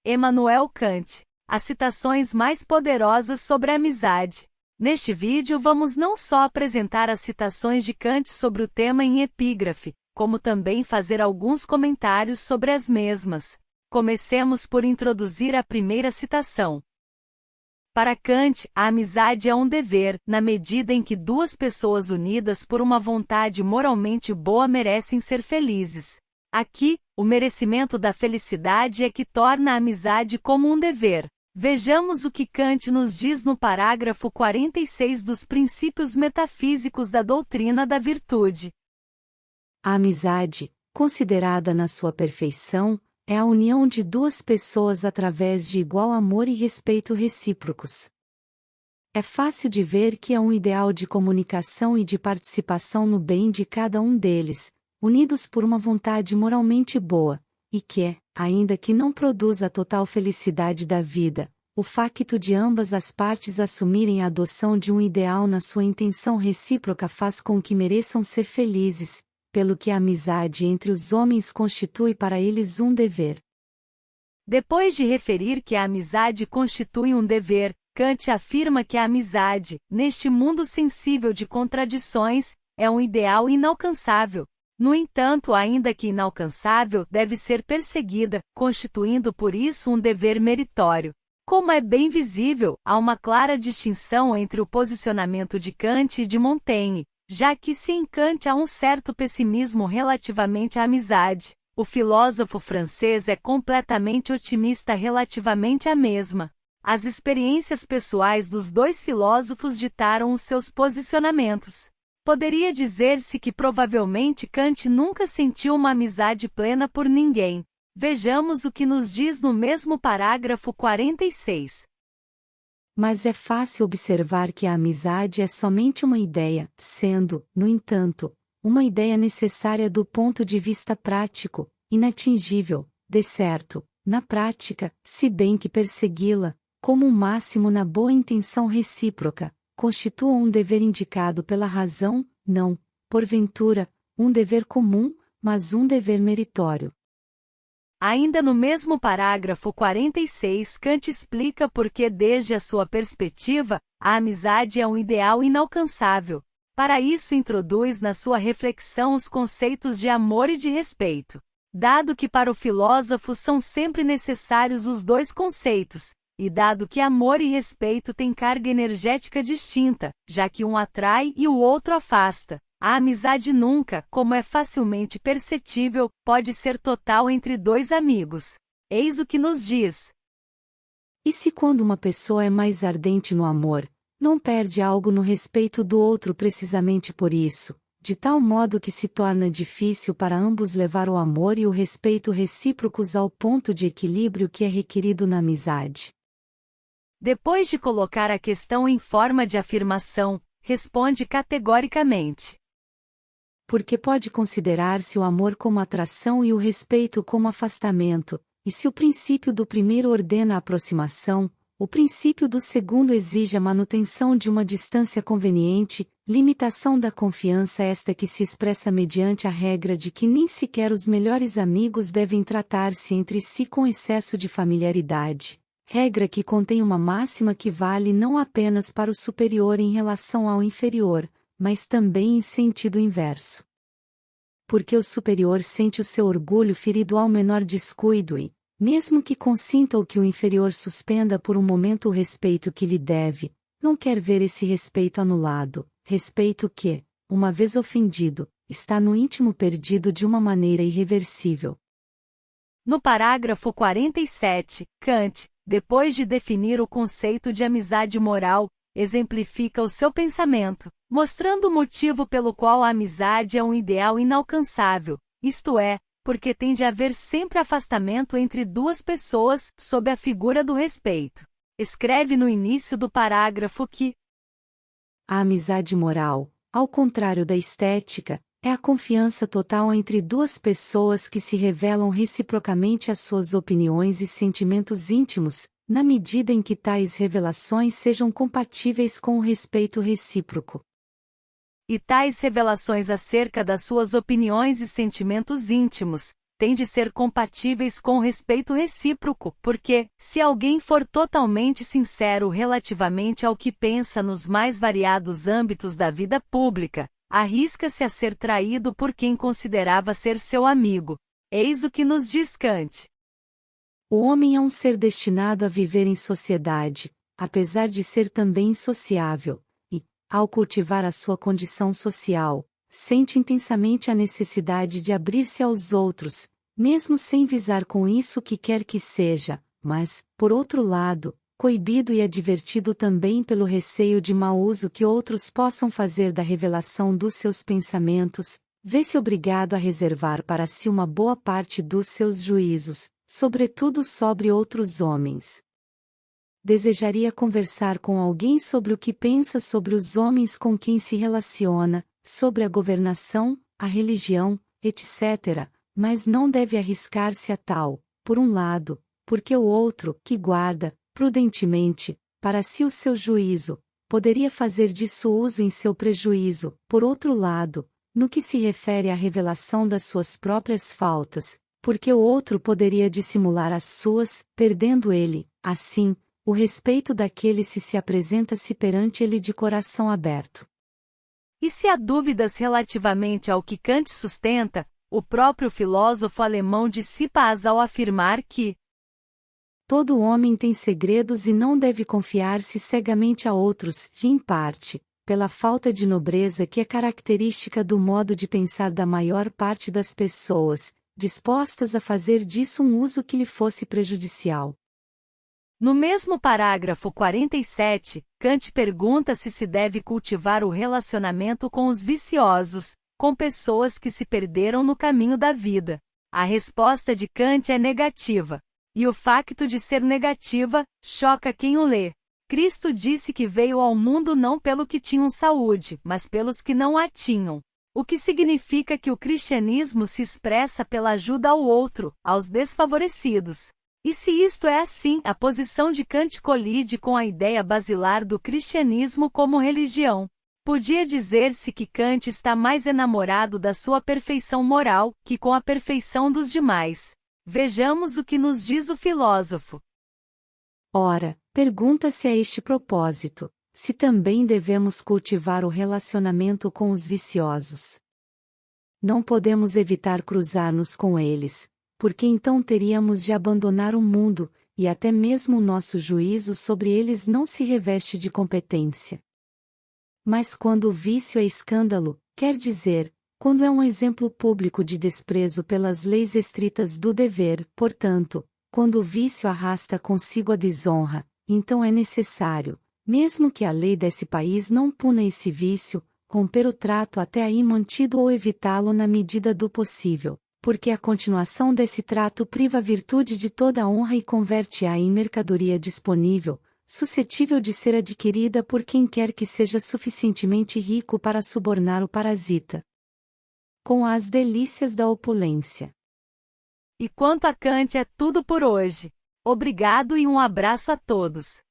Immanuel Kant. As citações mais poderosas sobre a amizade. Neste vídeo vamos não só apresentar as citações de Kant sobre o tema em epígrafe, como também fazer alguns comentários sobre as mesmas. Comecemos por introduzir a primeira citação. Para Kant, a amizade é um dever, na medida em que duas pessoas unidas por uma vontade moralmente boa merecem ser felizes. Aqui, o merecimento da felicidade é que torna a amizade como um dever. Vejamos o que Kant nos diz no parágrafo 46 dos Princípios Metafísicos da Doutrina da Virtude. A amizade, considerada na sua perfeição, é a união de duas pessoas através de igual amor e respeito recíprocos. É fácil de ver que é um ideal de comunicação e de participação no bem de cada um deles, unidos por uma vontade moralmente boa, e que, ainda que não produza a total felicidade da vida, o facto de ambas as partes assumirem a adoção de um ideal na sua intenção recíproca faz com que mereçam ser felizes, pelo que a amizade entre os homens constitui para eles um dever. Depois de referir que a amizade constitui um dever, Kant afirma que a amizade, neste mundo sensível de contradições, é um ideal inalcançável. No entanto, ainda que inalcançável, deve ser perseguida, constituindo por isso um dever meritório. Como é bem visível, há uma clara distinção entre o posicionamento de Kant e de Montaigne, já que se em Kant há um certo pessimismo relativamente à amizade, o filósofo francês é completamente otimista relativamente à mesma. As experiências pessoais dos dois filósofos ditaram os seus posicionamentos. Poderia dizer-se que provavelmente Kant nunca sentiu uma amizade plena por ninguém. Vejamos o que nos diz no mesmo parágrafo 46. Mas é fácil observar que a amizade é somente uma ideia, sendo, no entanto, uma ideia necessária do ponto de vista prático, inatingível, de certo, na prática, se bem que persegui-la, como um máximo na boa intenção recíproca, constitua um dever indicado pela razão, não, porventura, um dever comum, mas um dever meritório. Ainda no mesmo parágrafo 46, Kant explica por que, desde a sua perspectiva, a amizade é um ideal inalcançável. Para isso introduz na sua reflexão os conceitos de amor e de respeito. Dado que para o filósofo são sempre necessários os dois conceitos, e dado que amor e respeito têm carga energética distinta, já que um atrai e o outro afasta, a amizade nunca, como é facilmente perceptível, pode ser total entre dois amigos. Eis o que nos diz. E se quando uma pessoa é mais ardente no amor, não perde algo no respeito do outro precisamente por isso, de tal modo que se torna difícil para ambos levar o amor e o respeito recíprocos ao ponto de equilíbrio que é requerido na amizade? Depois de colocar a questão em forma de afirmação, responde categoricamente. Porque pode considerar-se o amor como atração e o respeito como afastamento, e se o princípio do primeiro ordena a aproximação, o princípio do segundo exige a manutenção de uma distância conveniente, limitação da confiança esta que se expressa mediante a regra de que nem sequer os melhores amigos devem tratar-se entre si com excesso de familiaridade. Regra que contém uma máxima que vale não apenas para o superior em relação ao inferior, mas também em sentido inverso. Porque o superior sente o seu orgulho ferido ao menor descuido e, mesmo que consinta ou que o inferior suspenda por um momento o respeito que lhe deve, não quer ver esse respeito anulado, respeito que, uma vez ofendido, está no íntimo perdido de uma maneira irreversível. No parágrafo 47, Kant, depois de definir o conceito de amizade moral, exemplifica o seu pensamento, mostrando o motivo pelo qual a amizade é um ideal inalcançável, isto é, porque tem de haver sempre afastamento entre duas pessoas, sob a figura do respeito. Escreve no início do parágrafo que a amizade moral, ao contrário da estética, é a confiança total entre duas pessoas que se revelam reciprocamente as suas opiniões e sentimentos íntimos, na medida em que tais revelações sejam compatíveis com o respeito recíproco. E tais revelações acerca das suas opiniões e sentimentos íntimos, têm de ser compatíveis com respeito recíproco, porque, se alguém for totalmente sincero relativamente ao que pensa nos mais variados âmbitos da vida pública, arrisca-se a ser traído por quem considerava ser seu amigo. Eis o que nos diz Kant. O homem é um ser destinado a viver em sociedade, apesar de ser também insociável, e, ao cultivar a sua condição social, sente intensamente a necessidade de abrir-se aos outros, mesmo sem visar com isso o que quer que seja, mas, por outro lado, coibido e advertido também pelo receio de mau uso que outros possam fazer da revelação dos seus pensamentos, vê-se obrigado a reservar para si uma boa parte dos seus juízos, sobretudo sobre outros homens. Desejaria conversar com alguém sobre o que pensa sobre os homens com quem se relaciona, sobre a governação, a religião, etc., mas não deve arriscar-se a tal, por um lado, porque o outro, que guarda, prudentemente, para si o seu juízo, poderia fazer disso uso em seu prejuízo, por outro lado, no que se refere à revelação das suas próprias faltas, porque o outro poderia dissimular as suas, perdendo ele, assim, o respeito daquele se apresenta-se perante ele de coração aberto. E se há dúvidas relativamente ao que Kant sustenta, o próprio filósofo alemão dissipa-as ao afirmar que todo homem tem segredos e não deve confiar-se cegamente a outros, em parte, pela falta de nobreza que é característica do modo de pensar da maior parte das pessoas, dispostas a fazer disso um uso que lhe fosse prejudicial. No mesmo parágrafo 47, Kant pergunta se deve cultivar o relacionamento com os viciosos, com pessoas que se perderam no caminho da vida. A resposta de Kant é negativa. E o facto de ser negativa, choca quem o lê. Cristo disse que veio ao mundo não pelo que tinham saúde, mas pelos que não a tinham. O que significa que o cristianismo se expressa pela ajuda ao outro, aos desfavorecidos. E se isto é assim, a posição de Kant colide com a ideia basilar do cristianismo como religião. Podia dizer-se que Kant está mais enamorado da sua perfeição moral que com a perfeição dos demais. Vejamos o que nos diz o filósofo. Ora, pergunta-se a este propósito, se também devemos cultivar o relacionamento com os viciosos. Não podemos evitar cruzar-nos com eles, porque então teríamos de abandonar o mundo, e até mesmo o nosso juízo sobre eles não se reveste de competência. Mas quando o vício é escândalo, quer dizer, quando é um exemplo público de desprezo pelas leis estritas do dever, portanto, quando o vício arrasta consigo a desonra, então é necessário, mesmo que a lei desse país não puna esse vício, romper o trato até aí mantido ou evitá-lo na medida do possível, porque a continuação desse trato priva a virtude de toda a honra e converte-a em mercadoria disponível, suscetível de ser adquirida por quem quer que seja suficientemente rico para subornar o parasita. Com as delícias da opulência. E quanto a Kant é tudo por hoje. Obrigado e um abraço a todos.